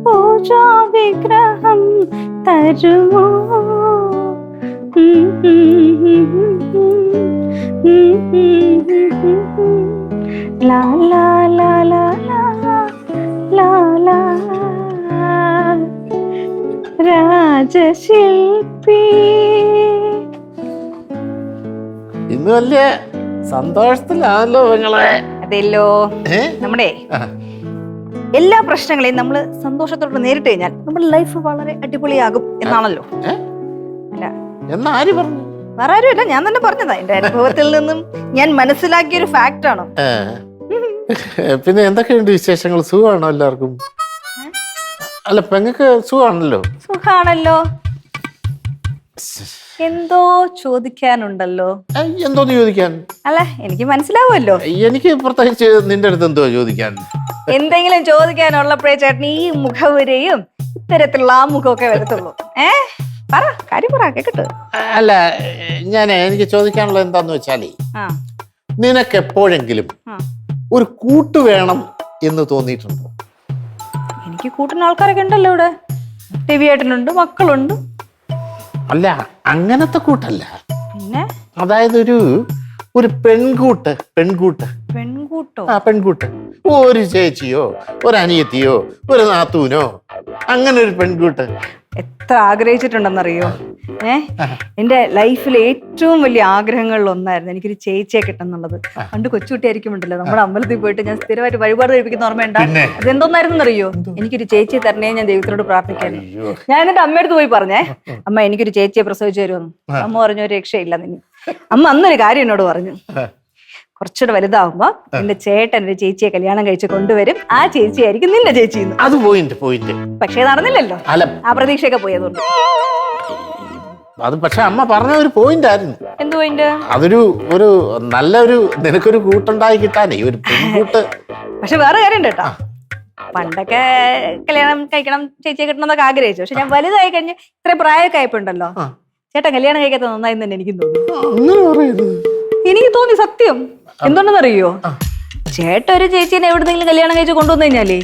പൂജാ വിഗ്രഹം തരുമോ? ലാ ലാ ലാ ലാ ലാ ലാ രാജശില്പി. ഇന്ന് വലിയ സന്തോഷത്തിലാണല്ലോ നിങ്ങളെ. അതെല്ലോ, നമ്മുടെ എല്ലാ പ്രശ്നങ്ങളെയും നമ്മൾ സന്തോഷത്തോടെ നേരിട്ട് കഴിഞ്ഞാൽ നമ്മുടെ ലൈഫ് വളരെ അടിപൊളിയാകും എന്നാണല്ലോ. അല്ല എന്നാര് പറഞ്ഞു? വേറെ ആരുമില്ല, ഞാൻ തന്നെ പറഞ്ഞതാ. എന്റെ അനുഭവത്തിൽ നിന്നും ഞാൻ മനസ്സിലാക്കിയ ഒരു ഫാക്ട് ആണ്. പിന്നെ എന്തൊക്കെയുണ്ട് വിശേഷങ്ങൾ? സുഖമാണോ എല്ലാവർക്കും? അല്ല പെങ്ങൾക്ക് സുഖമാണല്ലോ? സുഖാണല്ലോ. എന്തോ ചോദിക്കാനുണ്ടല്ലോ. എന്തോന്ന് ചോദിക്കാൻ? അല്ല എനിക്ക് മനസ്സിലാവുമല്ലോ. എനിക്ക് പ്രത്യേകിച്ച് നിന്റെ അടുത്ത് എന്തോ ചോദിക്കാൻ? എന്തെങ്കിലും ചോദിക്കാനുള്ളപ്പോഴേ ചേട്ടൻ ഈ മുഖവരെയും ഇത്തരത്തിലുള്ള ആ മുഖമൊക്കെ വരത്തുള്ളൂ. പറ, കാര്യം പറ, കേക്കട്ടെ. അല്ല എനിക്ക് ചോദിക്കാനുള്ളത് എന്താന്ന് വെച്ചാലേ, നിനക്ക് എപ്പോഴെങ്കിലും ഒരു കൂട്ട് വേണം എന്ന് തോന്നിയിട്ടുണ്ടോ? എനിക്ക് കൂട്ടുന്ന ആൾക്കാരൊക്കെ ഉണ്ടല്ലോ ഇവിടെ. രവിയേട്ടനുണ്ട്, മക്കളുണ്ട്. അല്ല അങ്ങനത്തെ കൂട്ടല്ല. പിന്നെ അതായത് ഒരു പെൺകൂട്ട്. പെൺകൂട്ടോ? ആ പെൺകൂട്ട്. ഒരു ചേച്ചിയോ ഒരു അനിയത്തിയോ ഒരു നാത്തൂനോ, അങ്ങനെ ഒരു പെൺകൂട്ട്. എത്ര ആഗ്രഹിച്ചിട്ടുണ്ടെന്നറിയോ? എന്റെ ലൈഫിലെ ഏറ്റവും വലിയ ആഗ്രഹങ്ങളിൽ ഒന്നായിരുന്നു എനിക്കൊരു ചേച്ചിയെ കിട്ടുന്നുള്ളത്. പണ്ട് കൊച്ചുകുട്ടിയായിരിക്കുമുണ്ടല്ലോ, നമ്മുടെ അമ്പലത്തിൽ പോയിട്ട് ഞാൻ സ്ഥിരമായിട്ട് വഴിപാട് കഴിപ്പിക്കുന്ന ഓർമ്മയുണ്ട്. അതെന്തോന്നായിരുന്നറിയോ? എനിക്കൊരു ചേച്ചിയെ തരണേ, ഞാൻ ദൈവത്തിനോട് പ്രാർത്ഥിക്കാൻ. ഞാൻ എന്നിട്ട് അമ്മയടുത്ത് പോയി പറഞ്ഞേ, അമ്മ എനിക്കൊരു ചേച്ചിയെ പ്രസവിച്ചു തരുമെന്ന്. അമ്മ പറഞ്ഞു ഒരു രക്ഷയില്ല നിന്നെ. അമ്മ അന്നൊരു കാര്യം എന്നോട് പറഞ്ഞു, കുറച്ചുകൂടെ വലുതാവുമ്പോ നിന്റെ ചേട്ടൻ ഒരു ചേച്ചിയെ കല്യാണം കഴിച്ച് കൊണ്ടുവരും, ആ ചേച്ചിയായിരിക്കും നിന്റെ ചേച്ചി. അത് പോയിന്റ്. പക്ഷേ നടന്നില്ലല്ലോ, ആ പ്രതീക്ഷയൊക്കെ പോയതുകൊണ്ട്. അത് പക്ഷെ അമ്മ പറഞ്ഞ ഒരു പോയിന്റ് ആയിരുന്നു. എന്ത് പോയിന്റ്? ഒരു നല്ലൊരു നിനക്കൊരു കൂട്ടുണ്ടായി കിട്ടാനേ, ഒരു പെൺകൂട്ട്. പക്ഷെ വേറെ കാര്യം കേട്ടോ, പണ്ടൊക്കെ കല്യാണം കഴിക്കണം, ചേച്ചിയെ കിട്ടണമെന്നൊക്കെ ആഗ്രഹിച്ചു. പക്ഷെ ഞാൻ വലുതായി കഴിഞ്ഞ് ഇത്ര പ്രായമൊക്കെ ആയപ്പോണ്ടല്ലോ, ചേട്ടൻ കല്യാണം കഴിക്കാത്ത നന്നായി തന്നെ എനിക്കും തോന്നി. എനിക്ക് തോന്നി, സത്യം. എന്തുകൊണ്ടെന്നറിയോ? ചേട്ടൻ ഒരു ചേച്ചീനെ എവിടെന്നെങ്കിലും കല്യാണം കഴിച്ച് കൊണ്ടുവന്നു കഴിഞ്ഞാലേ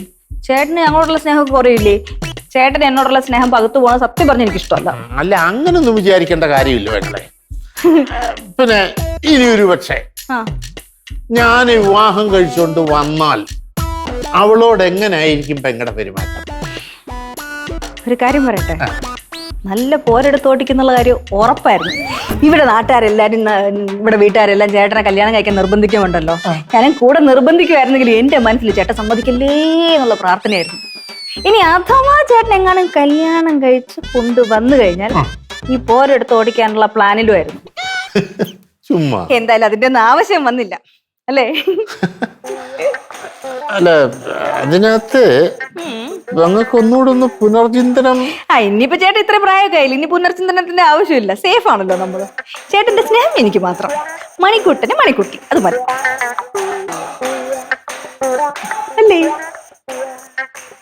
ചേട്ടന് ഞങ്ങളോടുള്ള സ്നേഹമൊക്കെ കുറയില്ലേ? ചേട്ടൻ എന്നോടുള്ള സ്നേഹം പകുത്തു പോകണം. സത്യം പറഞ്ഞ എനിക്ക് ഇഷ്ടമല്ല. അല്ല അങ്ങനൊന്നും വിചാരിക്കേണ്ട കാര്യമില്ല വേണ്ടേ. പിന്നെ ഇനി ഒരു പക്ഷേ ഞാൻ വിവാഹം കഴിച്ചുകൊണ്ട് വന്നാൽ അവളോട് എങ്ങനെയായിരിക്കും പെങ്ങളുടെ പെരുമാറ്റം? ഒരു കാര്യം പറയട്ടെ, നല്ല പോരെടുത്തോട്ടിക്കുന്നുള്ള കാര്യം ഉറപ്പായിരുന്നു. ഇവിടെ നാട്ടുകാരെല്ലാരും, ഇവിടെ വീട്ടുകാരെല്ലാം ചേട്ടനെ കല്യാണം കഴിക്കാൻ നിർബന്ധിക്കുമുണ്ടല്ലോ. ഞാനും കൂടെ നിർബന്ധിക്കുമായിരുന്നെങ്കിൽ എന്റെ മനസ്സിൽ ചേട്ടൻ സമ്മതിക്കല്ലേ എന്നുള്ള പ്രാർത്ഥനയായിരുന്നു. ഇനി അഥവാ ചേട്ടൻ എങ്ങാനും കല്യാണം കഴിച്ച് കൊണ്ടുവന്നു കഴിഞ്ഞാൽ ഈ പോരെടുത്ത് ഓടിക്കാനുള്ള പ്ലാനിലുമായിരുന്നു. എന്തായാലും അതിന്റെ ഒന്നും ആവശ്യം വന്നില്ല അല്ലേ? അല്ല അതിനകത്ത് ഞങ്ങൾക്ക് ഒന്നുകൂടെ ഒന്ന് പുനർചിന്തനം. ഇനിയിപ്പോ ചേട്ടൻ ഇത്ര പ്രായമൊക്കെ ആയില്ല, ഇനി പുനർചിന്തനത്തിന്റെ ആവശ്യമില്ല. സേഫ് ആണല്ലോ നമ്മള്. ചേട്ടന്റെ സ്നേഹം എനിക്ക് മാത്രം, മണിക്കുട്ടന് മണിക്കുട്ടി, അത് മതി അല്ലേ?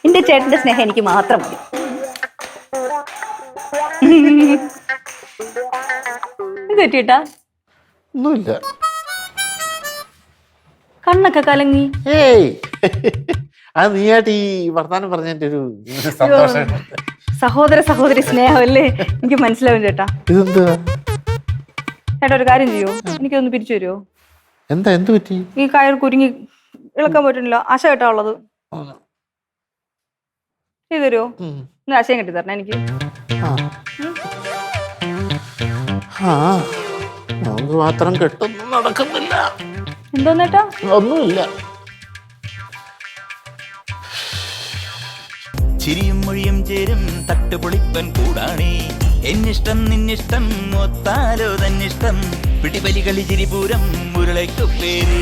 എന്റെ ചേട്ടന്റെ സ്നേഹം എനിക്ക് മാത്രം മതി. തെറ്റിട്ടാ ഒന്നുമില്ല. കണ്ണൊക്കെ കലങ്ങി. അത് നീയായിട്ട് ഈ വർത്താനം പറഞ്ഞതിന്റെ ഒരു സന്തോഷം. സഹോദരി സ്നേഹം അല്ലേ? എനിക്ക് മനസ്സിലാവും ചേട്ടാ. ഇതെന്താ ചേട്ടാ, ഒരു കാര്യം ചെയ്യോ, എനിക്കൊന്ന് പിരിച്ചു തരുമോ? എന്ത് പറ്റി? ഈ കയർ കുരുങ്ങി ഇളക്കാൻ പറ്റുന്നില്ല. ആശ കേട്ടാ ഉള്ളത് ചെയ്തു തരുമോ? ഇന്ന് ആശയം കെട്ടി തരണേ എനിക്ക്. നമുക്ക് മാത്രം കെട്ടൊന്നും നടക്കുന്നില്ല. എന്തോന്നേട്ടാ? ഒന്നുമില്ല. ചിരിയും മൊഴിയും ചേരും തട്ടുപൊളിപ്പൻ കൂടാണേ. എന്നിഷ്ടം നിന്നിഷ്ടം ഒത്താലോ തന്നിഷ്ടം. പിടിപലി കളി ചിരിപൂരം മുരളയ്ക്കു പേര്.